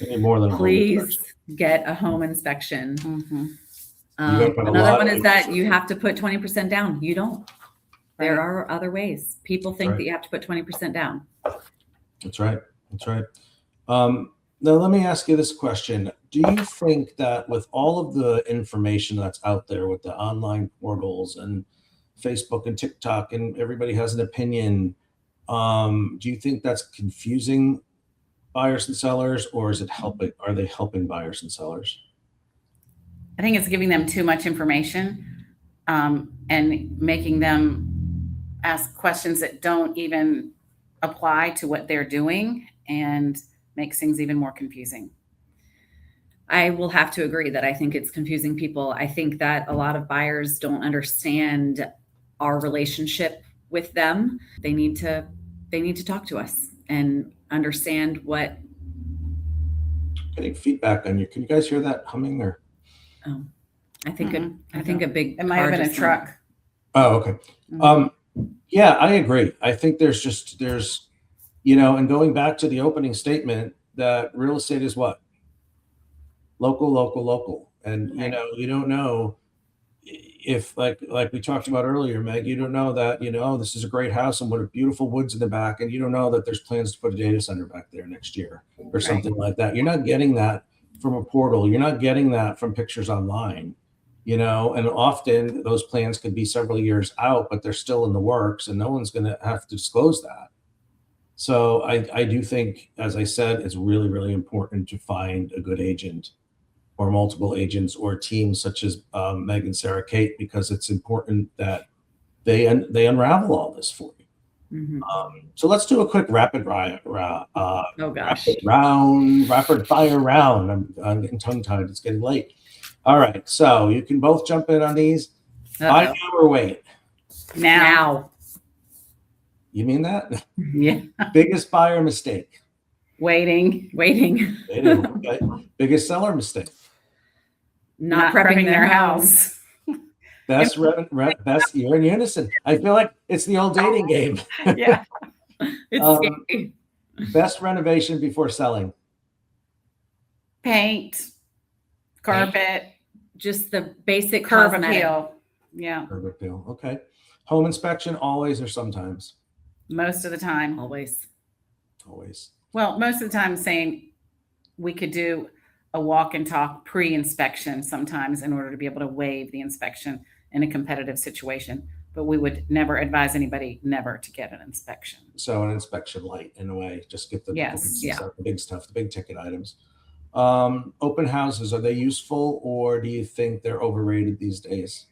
Any more than a home Please inspection. get a home inspection. Mhm. You gotta put a Another lot one of is that emphasis you on have to put 20% down. You don't. There Right. are other ways. People think Right. that you have to put 20% down. That's right. That's right. Now, let me ask you this question. Do you think that with all of the information that's out there with the online portals and Facebook and TikTok, and everybody has an opinion, do you think that's confusing buyers and sellers, or is it helping? Are they helping buyers and sellers? I think it's giving them too much information, and making them ask questions that don't even apply to what they're doing, and makes things even more confusing. I will have to agree that I think it's confusing people. I think that a lot of buyers don't understand our relationship with them. They need to talk to us and understand what. Getting feedback on you. Can you guys hear that humming or? I think Mhm. I think a big It might have car been a just truck. Oh, okay. Mhm. Yeah, I agree. I think there's, and going back to the opening statement that real estate is what? Local, local, local. And, Right. you don't know if like we talked about earlier, Meg, you don't know that, this is a great house and what a beautiful woods in the back. And you don't know that there's plans to put a data center back there next year or something like that. You're not getting that from a portal. You're not getting that from pictures online, and often those plans could be several years out, but they're still in the works and no one's going to have to disclose that. So I do think, as I said, it's really, really important to find a good agent or multiple agents or teams such as Meg and Sarah Kate, because it's important that they unravel all this for you. Mhm. So let's do a quick rapid Oh gosh. rapid fire round. I'm getting tongue tied. It's getting late. All right, so you can both jump in on these. Buy Uh-oh. now or wait. Now. You mean that? Yeah. Biggest buyer mistake. Waiting. Waiting. Okay. Biggest seller mistake. Not prepping their house. Best best. You're in unison. I feel like it's the old dating game. Yeah. It's scary. Best renovation before selling. Paint. Carpet. Just the basic Curb cosmetic. appeal. Yeah. Perfect deal. Okay. Home inspection always or sometimes? Most of the time. Always. Always. Well, most of the time saying we could do a walk and talk pre-inspection sometimes in order to be able to waive the inspection in a competitive situation. But we would never advise anybody never to get an inspection. So an inspection light in a way. Just get the Yes. the big stuff, the big ticket items. Open houses, are they useful or do you think they're overrated these days?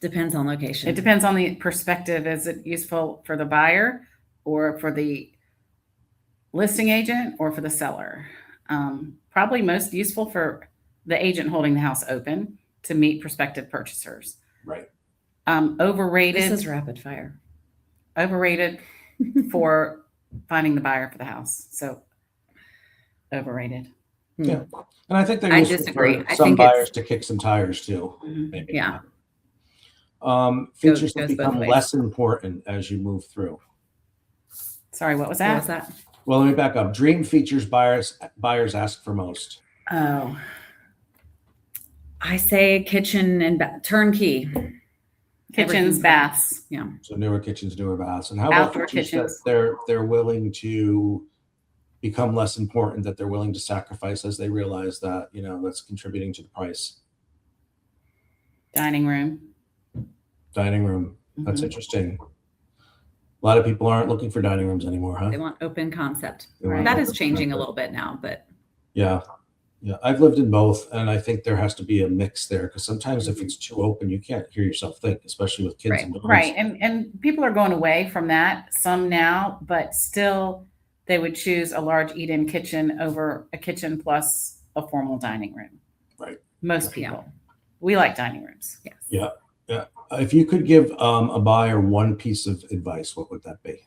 Depends on location. It depends on the perspective. Is it useful for the buyer or for the listing agent or for the seller? Probably most useful for the agent holding the house open to meet prospective purchasers. Right. Overrated. This is rapid fire. Overrated for finding the buyer for the house. So overrated. Yeah. And I think they're I useful disagree. for I some think buyers it's- to kick some tires too. Mhm. Maybe. Yeah. Features Goes that both become ways. less important as you move through. Sorry, what was What that? was that? Well, let me back up. Dream features buyers ask for most. Oh, I say kitchen and turnkey. kitchens, Everything's- baths. Yeah. So newer kitchens, newer baths. And how about Outdoor features kitchens. that they're willing to become less important, that they're willing to sacrifice as they realize that, that's contributing to the price. Dining room. Dining room. That's Mhm. interesting. A lot of people aren't looking for dining rooms anymore, huh? They want open concept. They want That is open changing a concept. little bit now, but Yeah. Yeah. I've lived in both, and I think there has to be a mix there because sometimes if it's too open, you can't hear yourself think, especially with kids. Right. and dogs. Right. And people are going away from that, some now, but still they would choose a large eat-in kitchen over a kitchen plus a formal dining room. Right. Most Yeah. people. We like dining rooms. yes. Yeah. Yeah. If you could give a buyer one piece of advice, what would that be?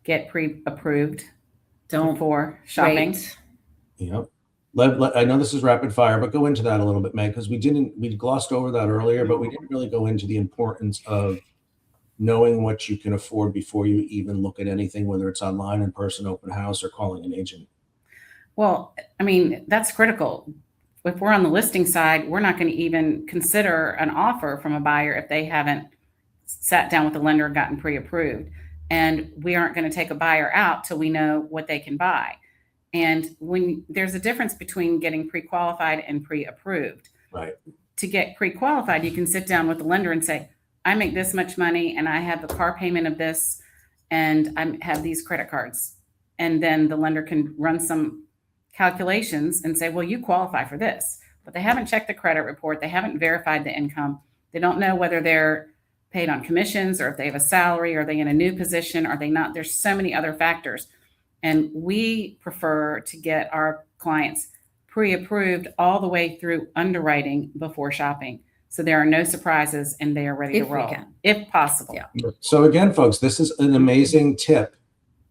Get pre-approved Don't before shopping. wait. Yep. I know this is rapid fire, but go into that a little bit, Meg, because we glossed over that earlier, but we didn't really go into the importance of knowing what you can afford before you even look at anything, whether it's online, in person, open house, or calling an agent? Well, I mean, that's critical. If we're on the listing side, we're not going to even consider an offer from a buyer if they haven't sat down with the lender and gotten pre-approved. And we aren't going to take a buyer out till we know what they can buy. And when there's a difference between getting pre-qualified and pre-approved. Right. To get pre-qualified, you can sit down with the lender and say, I make this much money and I have the car payment of this and I have these credit cards. And then the lender can run some calculations and say, well, you qualify for this. But they haven't checked the credit report. They haven't verified the income. They don't know whether they're paid on commissions or if they have a salary. Are they in a new position? Are they not? There's so many other factors. And we prefer to get our clients pre-approved all the way through underwriting before shopping. So there are no surprises and they are ready If to we roll, can. if possible. Yeah. So again, folks, this is an amazing tip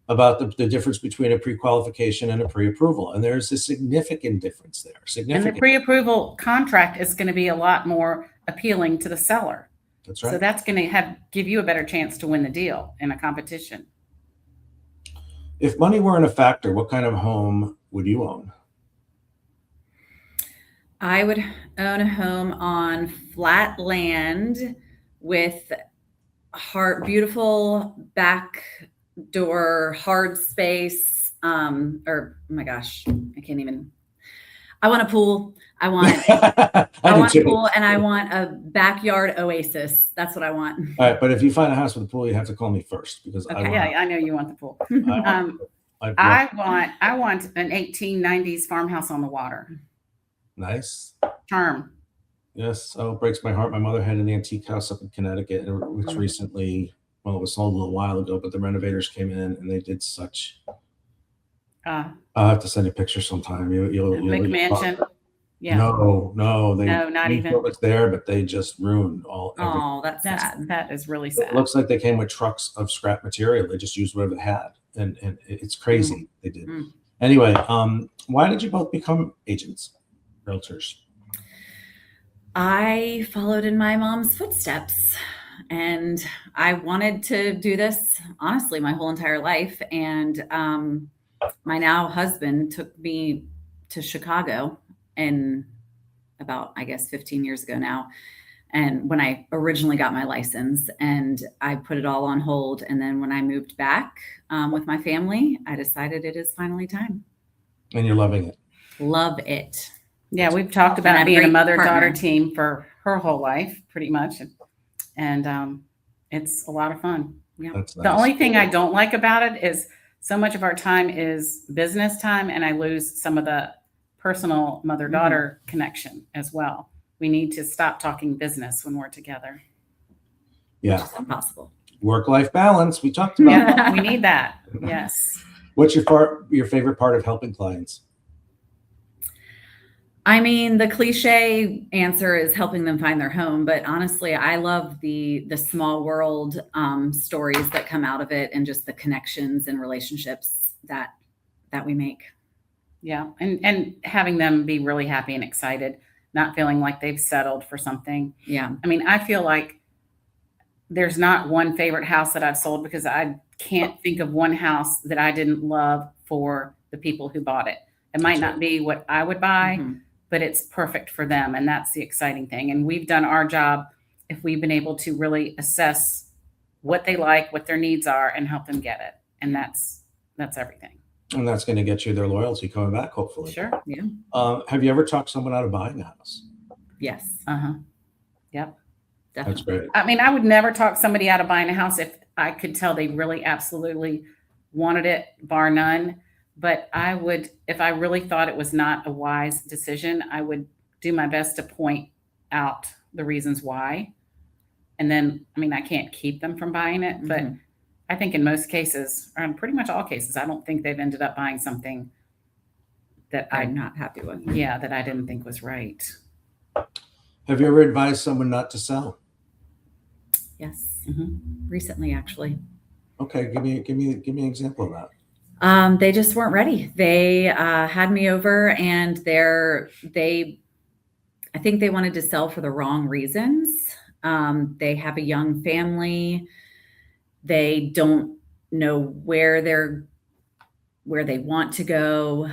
about the difference between a pre-qualification and a pre-approval. And there's a significant difference there. And Significant. the pre-approval contract is going to be a lot more appealing to the seller. That's right. So that's going to give you a better chance to win the deal in a competition. If money weren't a factor, what kind of home would you own? I would own a home on flat land with beautiful back door, hard space. Oh my gosh, I can't even. I want a pool. I want I want do a too. pool, and I want a backyard oasis. That's what I want. All right, but if you find a house with a pool, you have to call me first because Okay, I know you want the pool. I I want an 1890s farmhouse on the water. nice. Charm. Yes. Oh, it breaks my heart. My mother had an antique house up in Connecticut, which recently, well, it was sold a little while ago, but the renovators came in and they did such. I'll have to send you pictures sometime. You'll McMansion. Yeah. No, No, not even. What was there, but they just ruined everything. Oh, that's sad. That is really It sad. looks like they came with trucks of scrap material. They just used whatever they had, and it's crazy. They did. Anyway, why did you both become agents, realtors? I followed in my mom's footsteps, and I wanted to do this honestly my whole entire life. And my now husband took me to Chicago in about, I guess, 15 years ago now. And when I originally got my license, and I put it all on hold. And then when I moved back with my family, I decided it is finally time. And you're loving it. Love it. Yeah, we've talked And I about have being a great mother-daughter partner. team for her whole life, pretty much. And it's a lot of fun. Yeah. That's The nice. only thing I don't like about it is so much of our time is business time, and I lose some of the personal mother-daughter connection as well. We need to stop talking business when we're together. Yeah. It's impossible. Work-life balance. We talked about that. Yeah, we need that. Yes. What's your favorite part of helping clients? I mean, the cliche answer is helping them find their home, but honestly, I love the small world stories that come out of it, and just the connections and relationships that we make. Yeah. And having them be really happy and excited, not feeling like they've settled for something. Yeah. I mean, I feel like there's not one favorite house that I've sold, because I can't think of one house that I didn't love for the people who bought it. It might not be what I would buy, but it's perfect for them. And that's the exciting thing. And we've done our job if we've been able to really assess what they like, what their needs are, and help them get it. And that's everything. And that's going to get you their loyalty coming back, hopefully. Sure. Yeah. Have you ever talked someone out of buying a house? Yes. Yep. Definitely. That's great. I mean, I would never talk somebody out of buying a house if I could tell they really absolutely wanted it, bar none. But I would, if I really thought it was not a wise decision, I would do my best to point out the reasons why. And then, I mean, I can't keep them from buying it, but I think in most cases, or in pretty much all cases, I don't think they've ended up buying something that I'm not happy with. that I didn't think was right. Have you ever advised someone not to sell? Yes. Recently, actually. Okay, give me an example of that. They just weren't ready. They had me over, and I think they wanted to sell for the wrong reasons. They have a young family. They don't know where they want to go.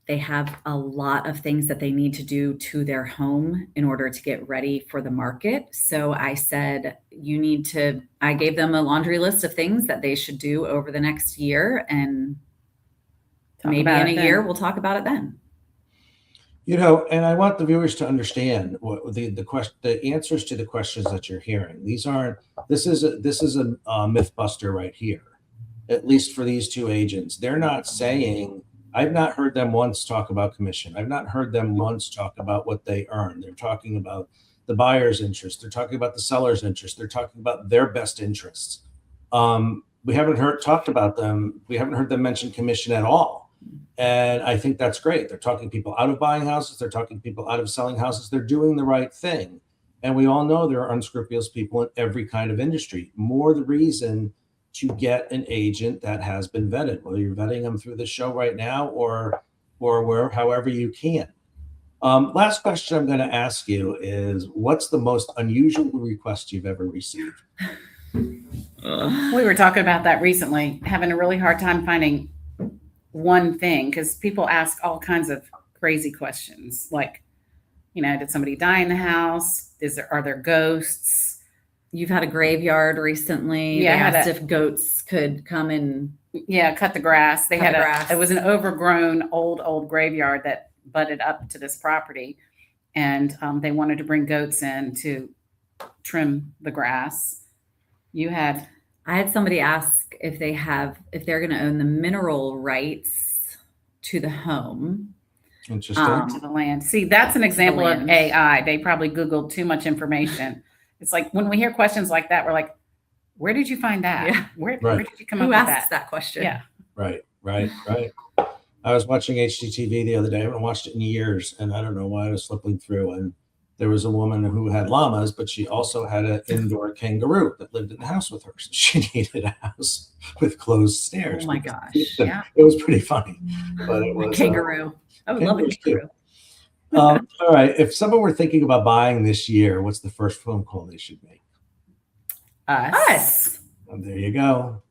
They have a lot of things that they need to do to their home in order to get ready for the market. So I said, I gave them a laundry list of things that they should do over the next year. And maybe in a year, we'll talk about it then. And I want the viewers to understand what the answers to the questions that you're hearing. This is a myth buster right here, at least for these two agents. They're not saying, I've not heard them once talk about commission. I've not heard them once talk about what they earn. They're talking about the buyer's interest. They're talking about the seller's interest. They're talking about their best interests. We haven't heard them mention commission at all. And I think that's great. They're talking people out of buying houses. They're talking people out of selling houses. They're doing the right thing. And we all know there are unscrupulous people in every kind of industry. More the reason to get an agent that has been vetted, whether you're vetting them through the show right now or however you can. Last question I'm going to ask you is, what's the most unusual request you've ever received? We were talking about that recently, having a really hard time finding one thing, because people ask all kinds of crazy questions, like, did somebody die in the house? Are there ghosts? You've had a graveyard recently. Yeah, they asked if goats could come and cut the grass. It was an overgrown old graveyard that butted up to this property, and they wanted to bring goats in to trim the grass. I had somebody ask if they're going to own the mineral rights to the home. Interesting. To the land. See, that's an example of AI. They probably Googled too much information. It's like when we hear questions like that, we're like, where did you find that? Yeah. Where did you come up Who with asks that? that question? Yeah. Right. I was watching HGTV the other day. I haven't watched it in years, and I don't know why I was flipping through, and there was a woman who had llamas, but she also had an indoor kangaroo that lived in the house with her. So she needed a house with closed stairs. Oh my gosh. Yeah. It was pretty funny. But it was kangaroo. I would love a kangaroo. All right. If someone were thinking about buying this year, what's the first phone call they should make? Us. And there you go.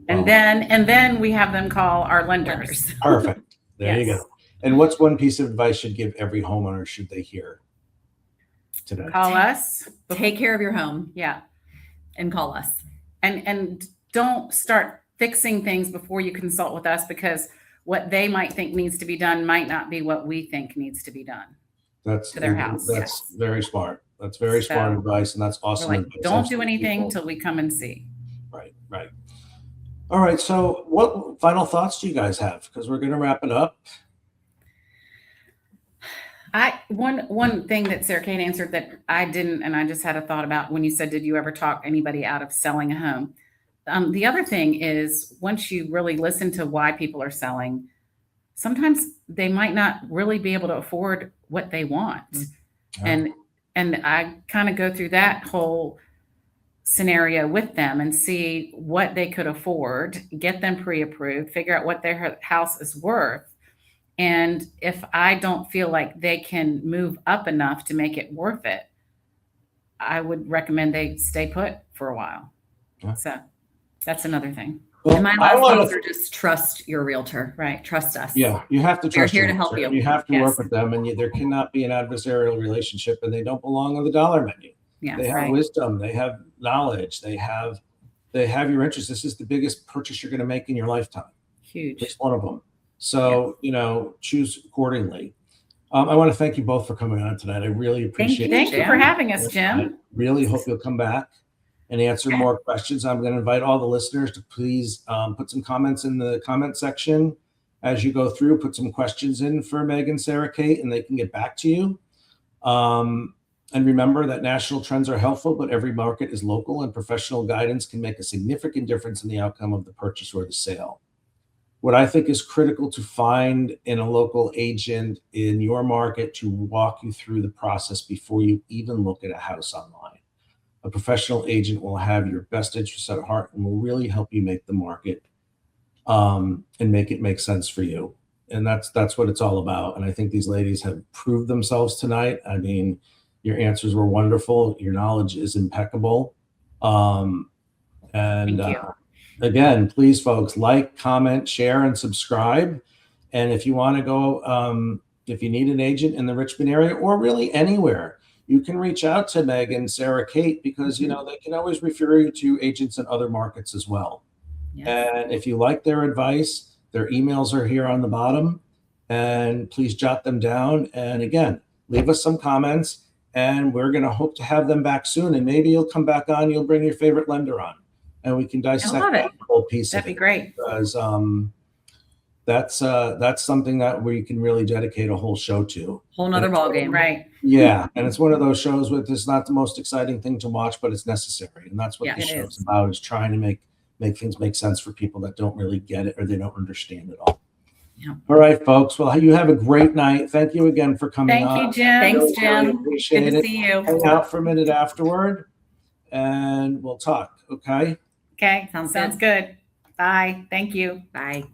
And then we have them call our lenders. Perfect. There Yes. you go. And what's one piece of advice you'd give every homeowner should they hear today? Call us. Take care of your home. Yeah. And call us. And don't start fixing things before you consult with us, because what they might think needs to be done might not be what we think needs to be done to their house. That's very smart. That's very smart advice, and that's awesome. We're like, don't do anything till we come and see. Right. All right. So what final thoughts do you guys have? Because we're going to wrap it up. One thing that Sarah Kate answered that I didn't, and I just had a thought about when you said, did you ever talk anybody out of selling a home? The other thing is, once you really listen to why people are selling, sometimes they might not really be able to afford what they want. Yeah. And I kind of go through that whole scenario with them and see what they could afford, get them pre-approved, figure out what their house is worth. And if I don't feel like they can move up enough to make it worth it, I would recommend they stay put for a while. Yeah. So that's another thing. And my last thoughts are just trust your realtor. Right. Trust us. Yeah, you have to trust. We're here your to help realtor. you. You have to work Yes. with them, and there cannot be an adversarial relationship, and they don't belong on the dollar menu. Yeah. They have wisdom. They have knowledge. They have your interest. This is the biggest purchase you're going to make in your lifetime. Huge. It's one of them. So, choose accordingly. I want to thank you both for coming on tonight. I really appreciate it. Thank you for having us, Jim. I really hope you'll come back and answer more questions. I'm going to invite all the listeners to please put some comments in the comment section as you go through. Put some questions in for Meg and Sarah Kate, and they can get back to you. And remember that national trends are helpful, but every market is local, and professional guidance can make a significant difference in the outcome of the purchase or the sale. What I think is critical to find in a local agent in your market to walk you through the process before you even look at a house online. A professional agent will have your best interests at heart and will really help you make the market and make it make sense for you. And that's what it's all about. And I think these ladies have proved themselves tonight. I mean, your answers were wonderful. Your knowledge is impeccable. And Thank you. again, please, folks, like, comment, share, and subscribe. And if you want to go, if you need an agent in the Richmond area or really anywhere, you can reach out to Meg and Sarah Kate because, you know, they can always refer you to agents in other markets as well. Yes. And if you like their advice, their emails are here on the bottom. And please jot them down. And again, leave us some comments. And we're going to hope to have them back soon. And maybe you'll come back on. You'll bring your favorite lender on, and we can dissect love it. that whole piece That'd of be it. great. Because that's something that we can really dedicate a whole show to. Whole nother ballgame. Right. Yeah, and it's one of those shows with it's not the most exciting thing to watch, but it's necessary, and that's what Yeah, this it show's is. about: is trying to make things make sense for people that don't really get it or they don't understand it all. Yeah. All right, folks. Well, you have a great night. Thank you again for coming Thank on. you, Jim. Thanks, Really Jim. appreciate Good to it. see you. Hang out for a minute afterward, and we'll talk. Okay. Okay. Sounds Sounds good. Bye. Thank you. Bye.